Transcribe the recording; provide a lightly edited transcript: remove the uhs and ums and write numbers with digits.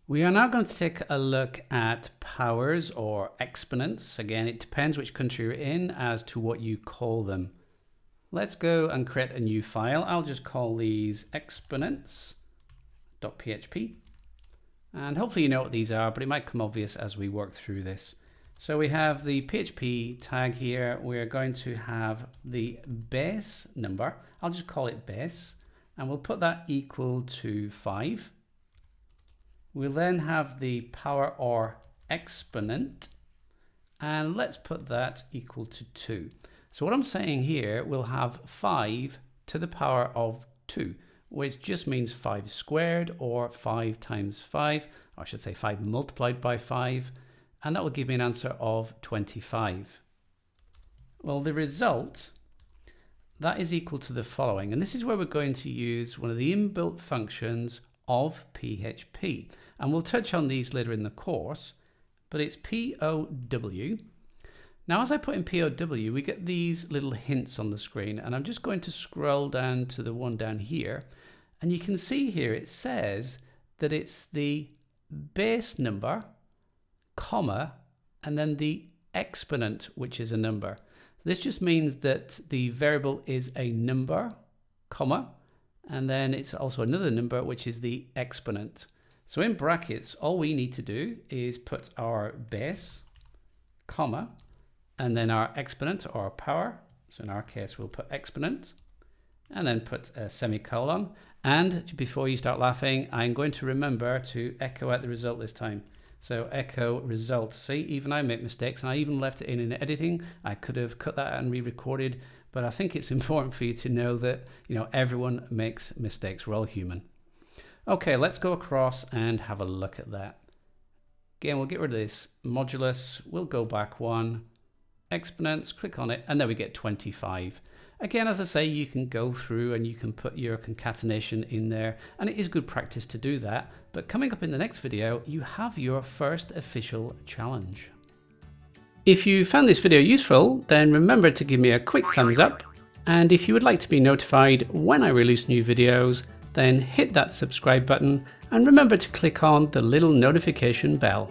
We are now going to take a look at powers or exponents. Again, it depends which country you're in as to what you call them. Let's go and create a new file. I'll just call these exponents.php. And hopefully you know what these are, but it might come obvious as we work through this. So we have the PHP tag here. We're going to have the base number. I'll just call it base, and we'll put that equal to 5. We'll then have the power or exponent, and let's put that equal to 2. So what I'm saying here, we'll have 5 to the power of 2, which just means 5 squared, or 5 times 5, or I should say 5 multiplied by 5, and that will give me an answer of 25. Well, the result, that is equal to the following, and this is where we're going to use one of the inbuilt functions of PHP. And we'll touch on these later in the course, but it's POW. Now, as I put in POW, we get these little hints on the screen, and I'm just going to scroll down to the one down here, and you can see here it says that it's the base number, comma, and then the exponent, which is a number. This just means that the variable is a number, comma, and then it's also another number, which is the exponent. So in brackets, all we need to do is put our base, comma, and then our exponent or power. So in our case, we'll put exponent, and then put a semicolon. And before you start laughing, I'm going to remember to echo out the result this time. So echo result. See, even I make mistakes, and I even left it in editing. I could have cut that out and re-recorded, but I think it's important for you to know that, everyone makes mistakes. We're all human. Okay, let's go across and have a look at that. Again, we'll get rid of this modulus. We'll go back one, exponents, click on it, and then we get 25. Again, as I say, you can go through and you can put your concatenation in there, and it is good practice to do that. But coming up in the next video, you have your first official challenge. If you found this video useful, then remember to give me a quick thumbs up. And if you would like to be notified when I release new videos, then hit that subscribe button and remember to click on the little notification bell.